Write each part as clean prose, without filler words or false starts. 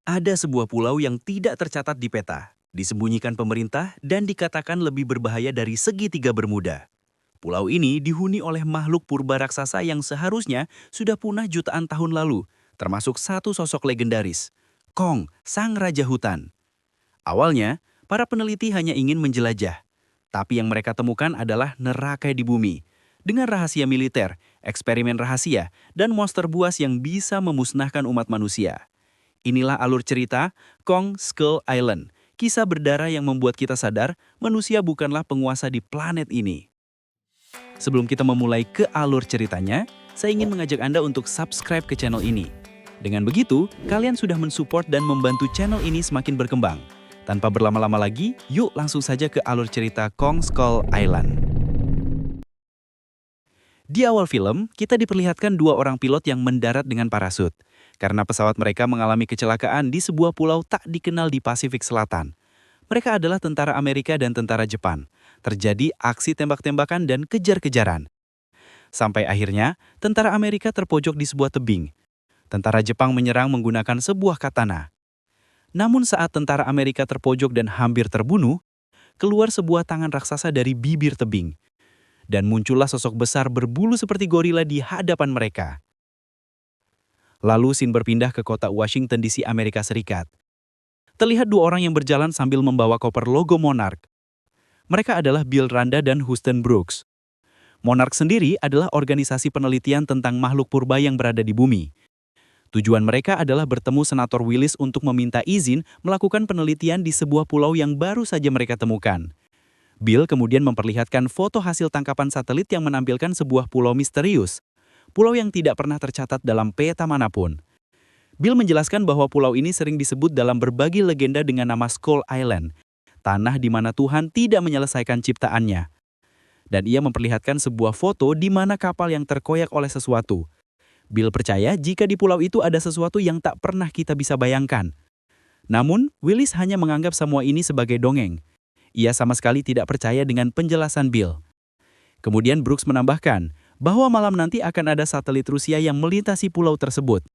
Ada sebuah pulau yang tidak tercatat di peta, disembunyikan pemerintah dan dikatakan lebih berbahaya dari segitiga Bermuda. Pulau ini dihuni oleh makhluk purba raksasa yang seharusnya sudah punah jutaan tahun lalu, termasuk satu sosok legendaris, Kong, sang raja hutan. Awalnya, para peneliti hanya ingin menjelajah, tapi yang mereka temukan adalah neraka di bumi, dengan rahasia militer, eksperimen rahasia, dan monster buas yang bisa memusnahkan umat manusia. Inilah alur cerita Kong Skull Island, kisah berdarah yang membuat kita sadar manusia bukanlah penguasa di planet ini. Sebelum kita memulai ke alur ceritanya, saya ingin mengajak Anda untuk subscribe ke channel ini. Dengan begitu, kalian sudah mensupport dan membantu channel ini semakin berkembang. Tanpa berlama-lama lagi, yuk langsung saja ke alur cerita Kong Skull Island. Di awal film, kita diperlihatkan dua orang pilot yang mendarat dengan parasut, karena pesawat mereka mengalami kecelakaan di sebuah pulau tak dikenal di Pasifik Selatan. Mereka adalah tentara Amerika dan tentara Jepang. Terjadi aksi tembak-tembakan dan kejar-kejaran. Sampai akhirnya, tentara Amerika terpojok di sebuah tebing. Tentara Jepang menyerang menggunakan sebuah katana. Namun saat tentara Amerika terpojok dan hampir terbunuh, keluar sebuah tangan raksasa dari bibir tebing. Dan muncullah sosok besar berbulu seperti gorila di hadapan mereka. Lalu scene berpindah ke kota Washington DC, Amerika Serikat. Terlihat dua orang yang berjalan sambil membawa koper logo Monarch. Mereka adalah Bill Randa dan Houston Brooks. Monarch sendiri adalah organisasi penelitian tentang makhluk purba yang berada di bumi. Tujuan mereka adalah bertemu Senator Willis untuk meminta izin melakukan penelitian di sebuah pulau yang baru saja mereka temukan. Bill kemudian memperlihatkan foto hasil tangkapan satelit yang menampilkan sebuah pulau misterius. Pulau yang tidak pernah tercatat dalam peta manapun. Bill menjelaskan bahwa pulau ini sering disebut dalam berbagai legenda dengan nama Skull Island, tanah di mana Tuhan tidak menyelesaikan ciptaannya. Dan ia memperlihatkan sebuah foto di mana kapal yang terkoyak oleh sesuatu. Bill percaya jika di pulau itu ada sesuatu yang tak pernah kita bisa bayangkan. Namun, Willis hanya menganggap semua ini sebagai dongeng. Ia sama sekali tidak percaya dengan penjelasan Bill. Kemudian Brooks menambahkan bahwa malam nanti akan ada satelit Rusia yang melintasi pulau tersebut.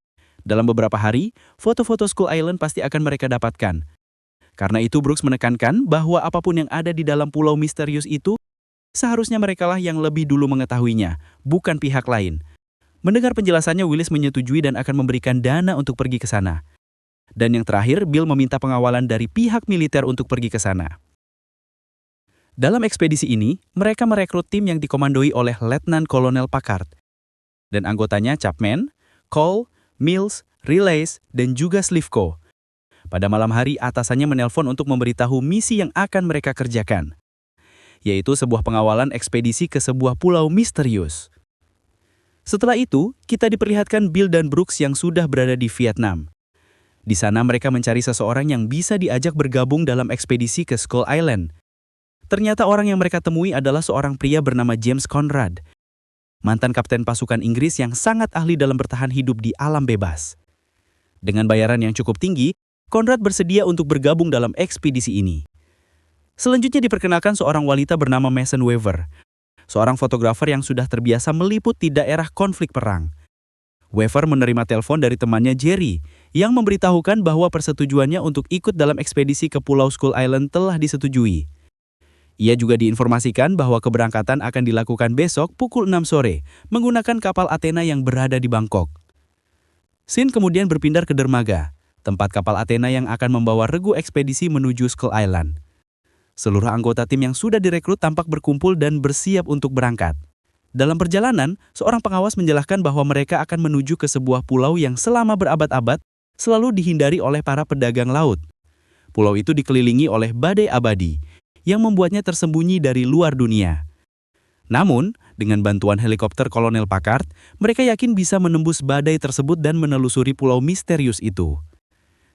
Dalam beberapa hari, foto-foto Skull Island pasti akan mereka dapatkan. Karena itu Brooks menekankan bahwa apapun yang ada di dalam pulau misterius itu, seharusnya merekalah yang lebih dulu mengetahuinya, bukan pihak lain. Mendengar penjelasannya, Willis menyetujui dan akan memberikan dana untuk pergi ke sana. Dan yang terakhir, Bill meminta pengawalan dari pihak militer untuk pergi ke sana. Dalam ekspedisi ini, mereka merekrut tim yang dikomandoi oleh Letnan Kolonel Packard. Dan anggotanya Chapman, Cole, Mills, Relays, dan juga Slivko. Pada malam hari, atasannya menelpon untuk memberitahu misi yang akan mereka kerjakan, yaitu sebuah pengawalan ekspedisi ke sebuah pulau misterius. Setelah itu, kita diperlihatkan Bill dan Brooks yang sudah berada di Vietnam. Di sana mereka mencari seseorang yang bisa diajak bergabung dalam ekspedisi ke Skull Island. Ternyata orang yang mereka temui adalah seorang pria bernama James Conrad, mantan kapten pasukan Inggris yang sangat ahli dalam bertahan hidup di alam bebas. Dengan bayaran yang cukup tinggi, Conrad bersedia untuk bergabung dalam ekspedisi ini. Selanjutnya diperkenalkan seorang wanita bernama Mason Weaver, seorang fotografer yang sudah terbiasa meliput di daerah konflik perang. Weaver menerima telepon dari temannya Jerry, yang memberitahukan bahwa persetujuannya untuk ikut dalam ekspedisi ke Pulau Skull Island telah disetujui. Ia juga diinformasikan bahwa keberangkatan akan dilakukan besok pukul 6 sore menggunakan kapal Athena yang berada di Bangkok. Scene kemudian berpindah ke dermaga, tempat kapal Athena yang akan membawa regu ekspedisi menuju Skull Island. Seluruh anggota tim yang sudah direkrut tampak berkumpul dan bersiap untuk berangkat. Dalam perjalanan, seorang pengawas menjelaskan bahwa mereka akan menuju ke sebuah pulau yang selama berabad-abad selalu dihindari oleh para pedagang laut. Pulau itu dikelilingi oleh badai abadi, yang membuatnya tersembunyi dari luar dunia. Namun, dengan bantuan helikopter Kolonel Packard, mereka yakin bisa menembus badai tersebut dan menelusuri pulau misterius itu.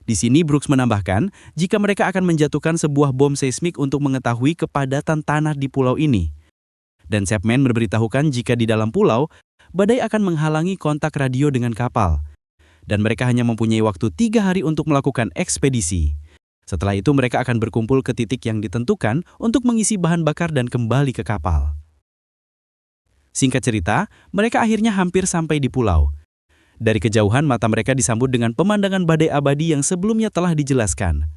Di sini Brooks menambahkan jika mereka akan menjatuhkan sebuah bom seismik untuk mengetahui kepadatan tanah di pulau ini. Dan Chapman memberitahukan jika di dalam pulau, badai akan menghalangi kontak radio dengan kapal. Dan mereka hanya mempunyai waktu 3 hari untuk melakukan ekspedisi. Setelah itu mereka akan berkumpul ke titik yang ditentukan untuk mengisi bahan bakar dan kembali ke kapal. Singkat cerita, mereka akhirnya hampir sampai di pulau. Dari kejauhan mata mereka disambut dengan pemandangan badai abadi yang sebelumnya telah dijelaskan.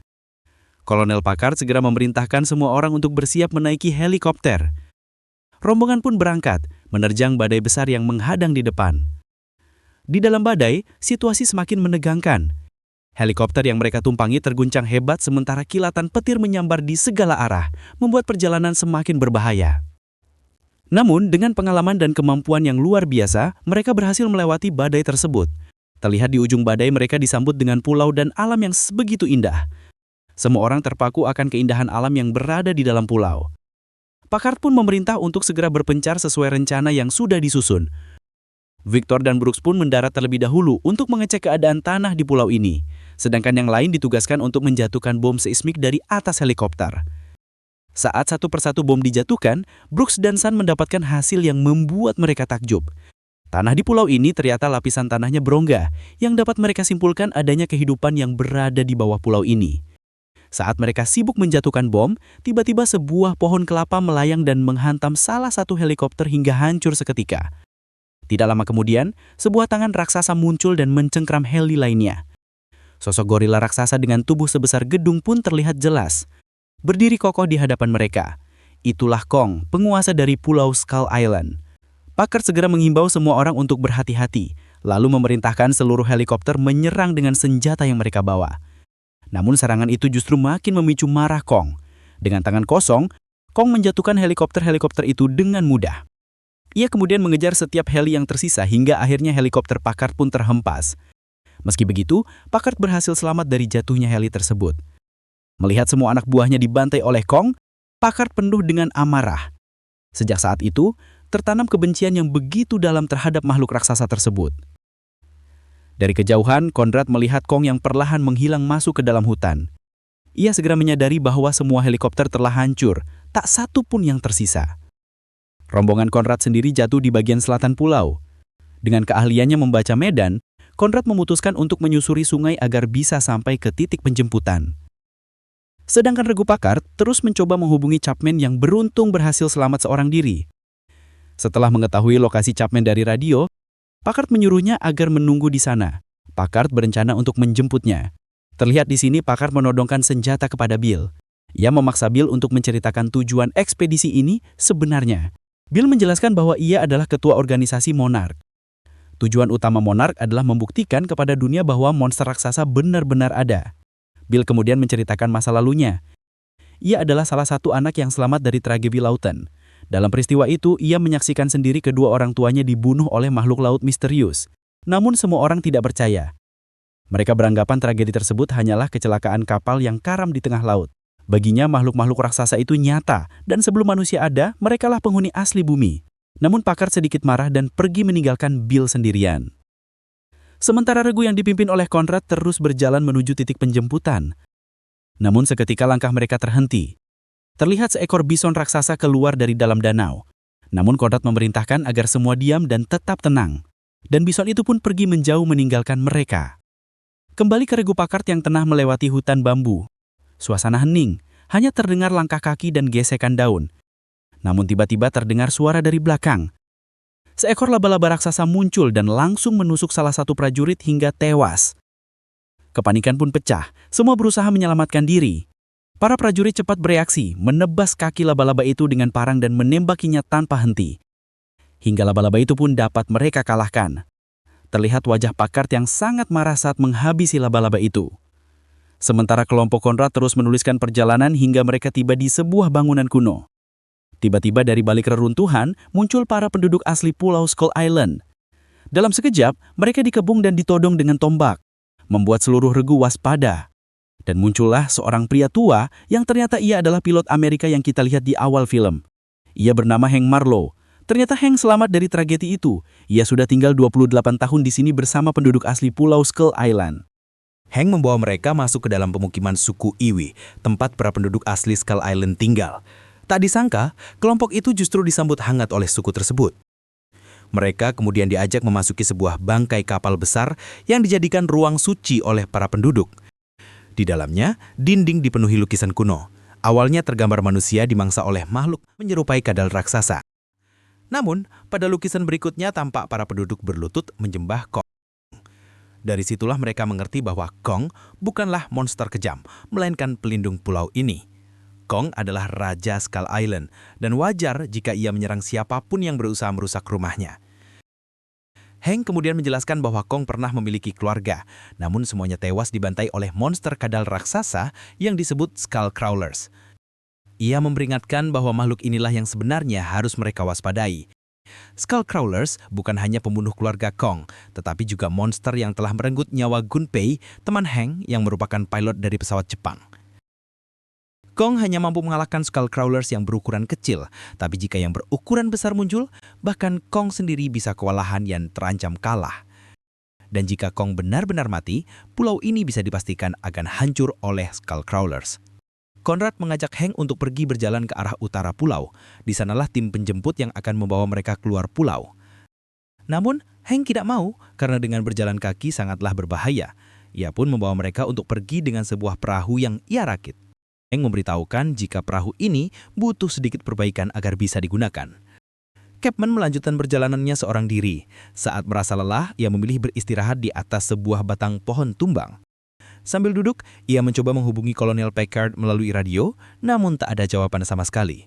Kolonel Packard segera memerintahkan semua orang untuk bersiap menaiki helikopter. Rombongan pun berangkat, menerjang badai besar yang menghadang di depan. Di dalam badai, situasi semakin menegangkan. Helikopter yang mereka tumpangi terguncang hebat sementara kilatan petir menyambar di segala arah, membuat perjalanan semakin berbahaya. Namun, dengan pengalaman dan kemampuan yang luar biasa, mereka berhasil melewati badai tersebut. Terlihat di ujung badai mereka disambut dengan pulau dan alam yang sebegitu indah. Semua orang terpaku akan keindahan alam yang berada di dalam pulau. Packard pun memerintah untuk segera berpencar sesuai rencana yang sudah disusun. Victor dan Brooks pun mendarat terlebih dahulu untuk mengecek keadaan tanah di pulau ini, sedangkan yang lain ditugaskan untuk menjatuhkan bom seismik dari atas helikopter. Saat satu persatu bom dijatuhkan, Brooks dan Sun mendapatkan hasil yang membuat mereka takjub. Tanah di pulau ini ternyata lapisan tanahnya berongga, yang dapat mereka simpulkan adanya kehidupan yang berada di bawah pulau ini. Saat mereka sibuk menjatuhkan bom, tiba-tiba sebuah pohon kelapa melayang dan menghantam salah satu helikopter hingga hancur seketika. Tidak lama kemudian, sebuah tangan raksasa muncul dan mencengkram heli lainnya. Sosok gorila raksasa dengan tubuh sebesar gedung pun terlihat jelas. Berdiri kokoh di hadapan mereka. Itulah Kong, penguasa dari Pulau Skull Island. Packard segera menghimbau semua orang untuk berhati-hati, lalu memerintahkan seluruh helikopter menyerang dengan senjata yang mereka bawa. Namun serangan itu justru makin memicu marah Kong. Dengan tangan kosong, Kong menjatuhkan helikopter-helikopter itu dengan mudah. Ia kemudian mengejar setiap heli yang tersisa hingga akhirnya helikopter Packard pun terhempas. Meski begitu, Packard berhasil selamat dari jatuhnya heli tersebut. Melihat semua anak buahnya dibantai oleh Kong, Packard penuh dengan amarah. Sejak saat itu, tertanam kebencian yang begitu dalam terhadap makhluk raksasa tersebut. Dari kejauhan, Conrad melihat Kong yang perlahan menghilang masuk ke dalam hutan. Ia segera menyadari bahwa semua helikopter telah hancur, tak satu pun yang tersisa. Rombongan Conrad sendiri jatuh di bagian selatan pulau. Dengan keahliannya membaca medan, Conrad memutuskan untuk menyusuri sungai agar bisa sampai ke titik penjemputan. Sedangkan Regu Packard terus mencoba menghubungi Chapman yang beruntung berhasil selamat seorang diri. Setelah mengetahui lokasi Chapman dari radio, Packard menyuruhnya agar menunggu di sana. Packard berencana untuk menjemputnya. Terlihat di sini Packard menodongkan senjata kepada Bill. Ia memaksa Bill untuk menceritakan tujuan ekspedisi ini sebenarnya. Bill menjelaskan bahwa ia adalah ketua organisasi Monarch. Tujuan utama Monarch adalah membuktikan kepada dunia bahwa monster raksasa benar-benar ada. Bill kemudian menceritakan masa lalunya. Ia adalah salah satu anak yang selamat dari tragedi lautan. Dalam peristiwa itu, ia menyaksikan sendiri kedua orang tuanya dibunuh oleh makhluk laut misterius. Namun semua orang tidak percaya. Mereka beranggapan tragedi tersebut hanyalah kecelakaan kapal yang karam di tengah laut. Baginya makhluk-makhluk raksasa itu nyata, dan sebelum manusia ada, merekalah penghuni asli bumi. Namun Packard sedikit marah dan pergi meninggalkan Bill sendirian. Sementara regu yang dipimpin oleh Conrad terus berjalan menuju titik penjemputan. Namun seketika langkah mereka terhenti. Terlihat seekor bison raksasa keluar dari dalam danau. Namun Conrad memerintahkan agar semua diam dan tetap tenang. Dan bison itu pun pergi menjauh meninggalkan mereka. Kembali ke regu Packard yang tengah melewati hutan bambu. Suasana hening, hanya terdengar langkah kaki dan gesekan daun. Namun tiba-tiba terdengar suara dari belakang. Seekor laba-laba raksasa muncul dan langsung menusuk salah satu prajurit hingga tewas. Kepanikan pun pecah, semua berusaha menyelamatkan diri. Para prajurit cepat bereaksi, menebas kaki laba-laba itu dengan parang dan menembakinya tanpa henti. Hingga laba-laba itu pun dapat mereka kalahkan. Terlihat wajah Packard yang sangat marah saat menghabisi laba-laba itu. Sementara kelompok Conrad terus menuliskan perjalanan hingga mereka tiba di sebuah bangunan kuno. Tiba-tiba dari balik reruntuhan, muncul para penduduk asli Pulau Skull Island. Dalam sekejap, mereka dikebung dan ditodong dengan tombak, membuat seluruh regu waspada. Dan muncullah seorang pria tua yang ternyata ia adalah pilot Amerika yang kita lihat di awal film. Ia bernama Hank Marlowe. Ternyata Hank selamat dari tragedi itu. Ia sudah tinggal 28 tahun di sini bersama penduduk asli Pulau Skull Island. Hank membawa mereka masuk ke dalam pemukiman suku Iwi, tempat para penduduk asli Skull Island tinggal. Tak disangka, kelompok itu justru disambut hangat oleh suku tersebut. Mereka kemudian diajak memasuki sebuah bangkai kapal besar yang dijadikan ruang suci oleh para penduduk. Di dalamnya, dinding dipenuhi lukisan kuno. Awalnya tergambar manusia dimangsa oleh makhluk menyerupai kadal raksasa. Namun, pada lukisan berikutnya tampak para penduduk berlutut menyembah Kong. Dari situlah mereka mengerti bahwa Kong bukanlah monster kejam, melainkan pelindung pulau ini. Kong adalah Raja Skull Island, dan wajar jika ia menyerang siapapun yang berusaha merusak rumahnya. Hank kemudian menjelaskan bahwa Kong pernah memiliki keluarga, namun semuanya tewas dibantai oleh monster kadal raksasa yang disebut Skull Crawlers. Ia memperingatkan bahwa makhluk inilah yang sebenarnya harus mereka waspadai. Skull Crawlers bukan hanya pembunuh keluarga Kong, tetapi juga monster yang telah merenggut nyawa Gunpei, teman Hank yang merupakan pilot dari pesawat Jepang. Kong hanya mampu mengalahkan Skull Crawlers yang berukuran kecil, tapi jika yang berukuran besar muncul, bahkan Kong sendiri bisa kewalahan yang terancam kalah. Dan jika Kong benar-benar mati, pulau ini bisa dipastikan akan hancur oleh Skull Crawlers. Conrad mengajak Hank untuk pergi berjalan ke arah utara pulau. Di sanalah tim penjemput yang akan membawa mereka keluar pulau. Namun, Hank tidak mau karena dengan berjalan kaki sangatlah berbahaya. Ia pun membawa mereka untuk pergi dengan sebuah perahu yang ia rakit. Hank memberitahukan jika perahu ini butuh sedikit perbaikan agar bisa digunakan. Capman melanjutkan perjalanannya seorang diri. Saat merasa lelah, ia memilih beristirahat di atas sebuah batang pohon tumbang. Sambil duduk, ia mencoba menghubungi Kolonel Packard melalui radio, namun tak ada jawaban sama sekali.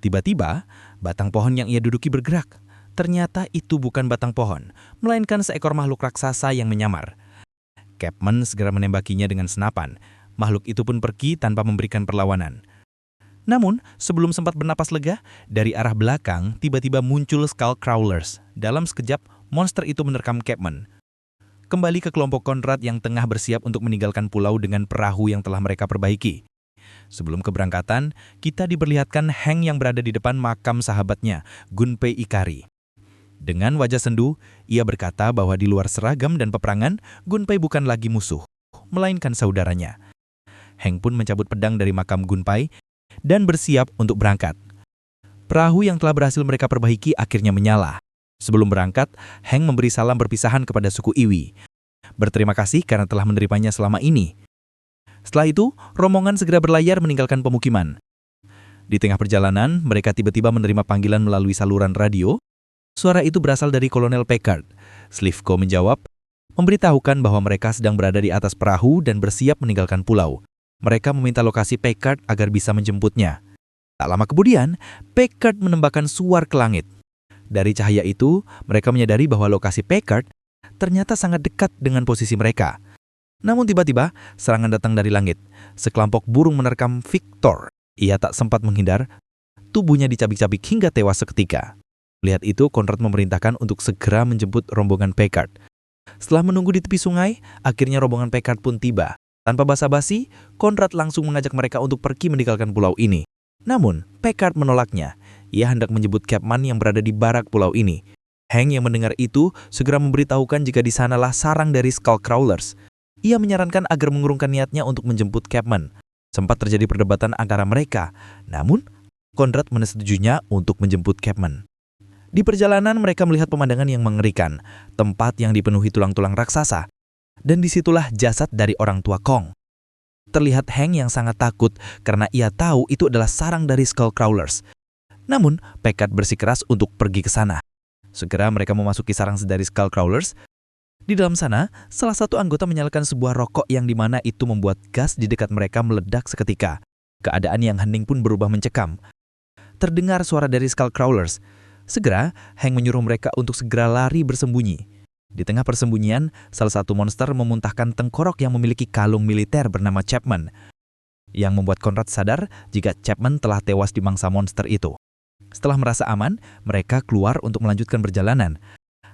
Tiba-tiba, batang pohon yang ia duduki bergerak. Ternyata itu bukan batang pohon, melainkan seekor makhluk raksasa yang menyamar. Capman segera menembakinya dengan senapan. Makhluk itu pun pergi tanpa memberikan perlawanan. Namun, sebelum sempat bernapas lega, dari arah belakang tiba-tiba muncul Skull Crawlers. Dalam sekejap, monster itu menerkam Capman. Kembali ke kelompok Conrad yang tengah bersiap untuk meninggalkan pulau dengan perahu yang telah mereka perbaiki. Sebelum keberangkatan, kita diperlihatkan Hank yang berada di depan makam sahabatnya, Gunpei Ikari. Dengan wajah sendu, ia berkata bahwa di luar seragam dan peperangan, Gunpei bukan lagi musuh, melainkan saudaranya. Hank pun mencabut pedang dari makam Gunpei dan bersiap untuk berangkat. Perahu yang telah berhasil mereka perbaiki akhirnya menyala. Sebelum berangkat, Hank memberi salam perpisahan kepada suku Iwi. Berterima kasih karena telah menerimanya selama ini. Setelah itu, rombongan segera berlayar meninggalkan pemukiman. Di tengah perjalanan, mereka tiba-tiba menerima panggilan melalui saluran radio. Suara itu berasal dari Kolonel Packard. Slivko menjawab, memberitahukan bahwa mereka sedang berada di atas perahu dan bersiap meninggalkan pulau. Mereka meminta lokasi Packard agar bisa menjemputnya. Tak lama kemudian, Packard menembakkan suar ke langit. Dari cahaya itu, mereka menyadari bahwa lokasi Packard ternyata sangat dekat dengan posisi mereka. Namun tiba-tiba, serangan datang dari langit. Sekelompok burung menerkam Victor. Ia tak sempat menghindar, tubuhnya dicabik-cabik hingga tewas seketika. Melihat itu, Conrad memerintahkan untuk segera menjemput rombongan Packard. Setelah menunggu di tepi sungai, akhirnya rombongan Packard pun tiba. Tanpa basa-basi, Conrad langsung mengajak mereka untuk pergi meninggalkan pulau ini. Namun, Packard menolaknya. Ia hendak menjemput Capman yang berada di barak pulau ini. Hank yang mendengar itu segera memberitahukan jika di sanalah sarang dari Skull Crawlers. Ia menyarankan agar mengurungkan niatnya untuk menjemput Capman. Sempat terjadi perdebatan antara mereka, namun Conrad menyetujuinya untuk menjemput Capman. Di perjalanan mereka melihat pemandangan yang mengerikan, tempat yang dipenuhi tulang-tulang raksasa, dan disitulah jasad dari orang tua Kong. Terlihat Hank yang sangat takut karena ia tahu itu adalah sarang dari Skull Crawlers. Namun, Packard bersikeras untuk pergi ke sana. Segera mereka memasuki sarang dari Skull Crawlers. Di dalam sana, salah satu anggota menyalakan sebuah rokok yang dimana itu membuat gas di dekat mereka meledak seketika. Keadaan yang hening pun berubah mencekam. Terdengar suara dari Skull Crawlers. Segera, Hank menyuruh mereka untuk segera lari bersembunyi. Di tengah persembunyian, salah satu monster memuntahkan tengkorak yang memiliki kalung militer bernama Chapman, yang membuat Conrad sadar jika Chapman telah tewas di mangsa monster itu. Setelah merasa aman, mereka keluar untuk melanjutkan perjalanan.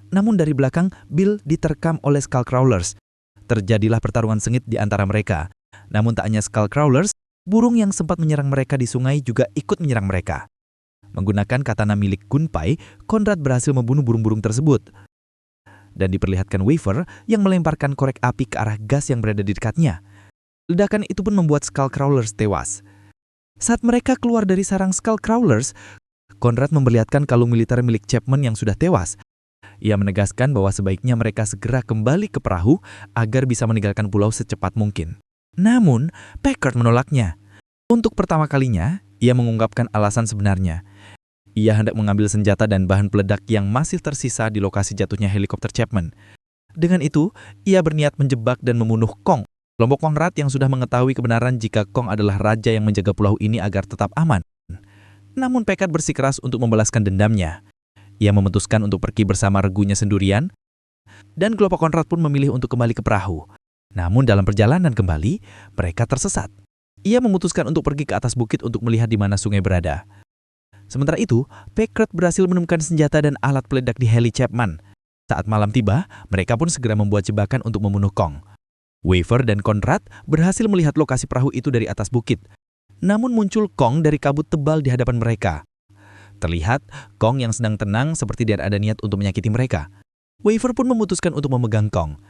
Namun dari belakang, Bill diterkam oleh Skull Crawlers. Terjadilah pertarungan sengit di antara mereka. Namun tak hanya Skull Crawlers, burung yang sempat menyerang mereka di sungai juga ikut menyerang mereka. Menggunakan katana milik Gunpei, Conrad berhasil membunuh burung-burung tersebut. Dan diperlihatkan Waver yang melemparkan korek api ke arah gas yang berada di dekatnya. Ledakan itu pun membuat Skull Crawlers tewas. Saat mereka keluar dari sarang Skull Crawlers, Conrad memperlihatkan kalung militer milik Chapman yang sudah tewas. Ia menegaskan bahwa sebaiknya mereka segera kembali ke perahu agar bisa meninggalkan pulau secepat mungkin. Namun, Packard menolaknya. Untuk pertama kalinya, ia mengungkapkan alasan sebenarnya. Ia hendak mengambil senjata dan bahan peledak yang masih tersisa di lokasi jatuhnya helikopter Chapman. Dengan itu, ia berniat menjebak dan membunuh Kong. Kelompok Konrad yang sudah mengetahui kebenaran jika Kong adalah raja yang menjaga pulau ini agar tetap aman. Namun Packard bersikeras untuk membalaskan dendamnya. Ia memutuskan untuk pergi bersama regunya sendirian, dan kelompok Konrad pun memilih untuk kembali ke perahu. Namun dalam perjalanan kembali, mereka tersesat. Ia memutuskan untuk pergi ke atas bukit untuk melihat di mana sungai berada. Sementara itu, Packard berhasil menemukan senjata dan alat peledak di heli Chapman. Saat malam tiba, mereka pun segera membuat jebakan untuk membunuh Kong. Waver dan Konrad berhasil melihat lokasi perahu itu dari atas bukit. Namun muncul Kong dari kabut tebal di hadapan mereka. Terlihat, Kong yang sedang tenang seperti tidak ada niat untuk menyakiti mereka. Waver pun memutuskan untuk memegang Kong.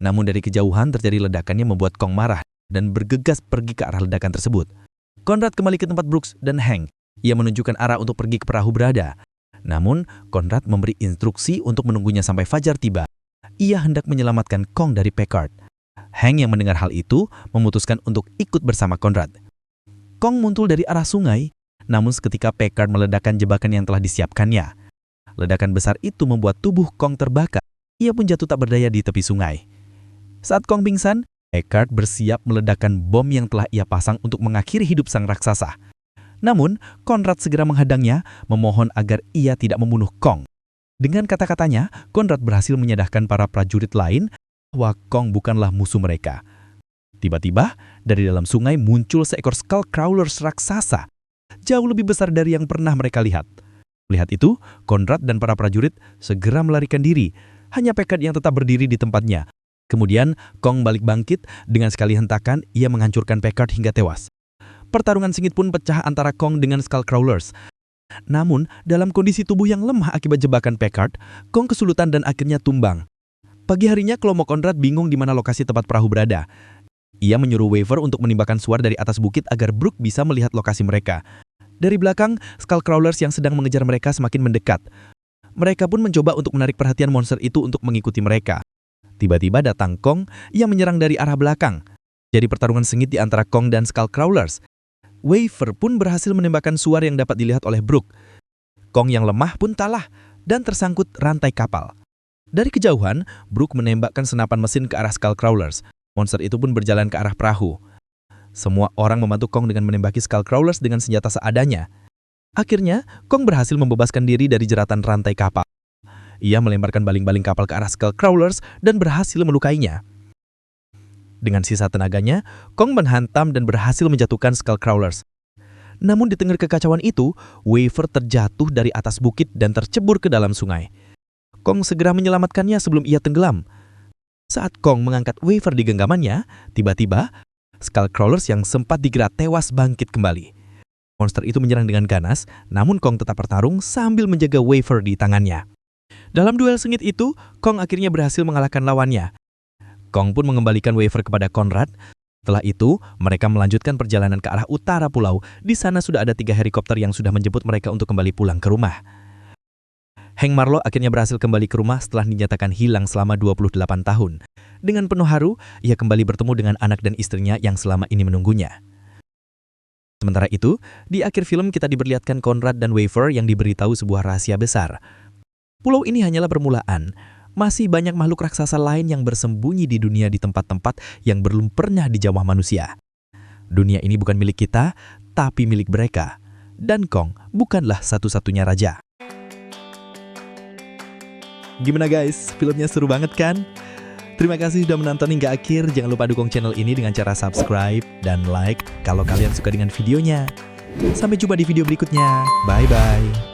Namun dari kejauhan terjadi ledakan yang membuat Kong marah dan bergegas pergi ke arah ledakan tersebut. Konrad kembali ke tempat Brooks dan Hank. Ia menunjukkan arah untuk pergi ke perahu berada. Namun, Konrad memberi instruksi untuk menunggunya sampai fajar tiba. Ia hendak menyelamatkan Kong dari Packard. Hank yang mendengar hal itu memutuskan untuk ikut bersama Konrad. Kong muncul dari arah sungai, namun seketika Packard meledakkan jebakan yang telah disiapkannya. Ledakan besar itu membuat tubuh Kong terbakar. Ia pun jatuh tak berdaya di tepi sungai. Saat Kong pingsan, Packard bersiap meledakkan bom yang telah ia pasang untuk mengakhiri hidup sang raksasa. Namun, Konrad segera menghadangnya, memohon agar ia tidak membunuh Kong. Dengan kata-katanya, Konrad berhasil menyadarkan para prajurit lain bahwa Kong bukanlah musuh mereka. Tiba-tiba, dari dalam sungai muncul seekor Skullcrawlers raksasa, jauh lebih besar dari yang pernah mereka lihat. Melihat itu, Konrad dan para prajurit segera melarikan diri. Hanya Packard yang tetap berdiri di tempatnya. Kemudian, Kong balik bangkit, dengan sekali hentakan, ia menghancurkan Packard hingga tewas. Pertarungan sengit pun pecah antara Kong dengan Skullcrawlers. Namun, dalam kondisi tubuh yang lemah akibat jebakan Packard, Kong kesulitan dan akhirnya tumbang. Pagi harinya, kelompok Konrad bingung di mana lokasi tempat perahu berada. Ia menyuruh Waver untuk menembakkan suar dari atas bukit agar Brooks bisa melihat lokasi mereka. Dari belakang, Skullcrawlers yang sedang mengejar mereka semakin mendekat. Mereka pun mencoba untuk menarik perhatian monster itu untuk mengikuti mereka. Tiba-tiba datang Kong yang menyerang dari arah belakang. Jadi pertarungan sengit di antara Kong dan Skullcrawlers. Waver pun berhasil menembakkan suar yang dapat dilihat oleh Brooks. Kong yang lemah pun kalah dan tersangkut rantai kapal. Dari kejauhan, Brooks menembakkan senapan mesin ke arah Skullcrawlers. Monster itu pun berjalan ke arah perahu. Semua orang membantu Kong dengan menembaki Skullcrawlers dengan senjata seadanya. Akhirnya, Kong berhasil membebaskan diri dari jeratan rantai kapal. Ia melemparkan baling-baling kapal ke arah Skullcrawlers dan berhasil melukainya. Dengan sisa tenaganya, Kong menghantam dan berhasil menjatuhkan Skullcrawlers. Namun di tengah kekacauan itu, Waver terjatuh dari atas bukit dan tercebur ke dalam sungai. Kong segera menyelamatkannya sebelum ia tenggelam. Saat Kong mengangkat Waver di genggamannya, tiba-tiba Skullcrawlers yang sempat digerak tewas bangkit kembali. Monster itu menyerang dengan ganas, namun Kong tetap bertarung sambil menjaga Waver di tangannya. Dalam duel sengit itu, Kong akhirnya berhasil mengalahkan lawannya. Kong pun mengembalikan Waver kepada Konrad. Setelah itu, mereka melanjutkan perjalanan ke arah utara pulau. Di sana sudah ada 3 helikopter yang sudah menjemput mereka untuk kembali pulang ke rumah. Hank Marlowe akhirnya berhasil kembali ke rumah setelah dinyatakan hilang selama 28 tahun. Dengan penuh haru, ia kembali bertemu dengan anak dan istrinya yang selama ini menunggunya. Sementara itu, di akhir film kita diperlihatkan Konrad dan Waver yang diberitahu sebuah rahasia besar. Pulau ini hanyalah permulaan. Masih banyak makhluk raksasa lain yang bersembunyi di dunia di tempat-tempat yang belum pernah dijamah manusia. Dunia ini bukan milik kita, tapi milik mereka. Dan Kong bukanlah satu-satunya raja. Gimana guys? Filmnya seru banget kan? Terima kasih sudah menonton hingga akhir. Jangan lupa dukung channel ini dengan cara subscribe dan like kalau kalian suka dengan videonya. Sampai jumpa di video berikutnya. Bye-bye.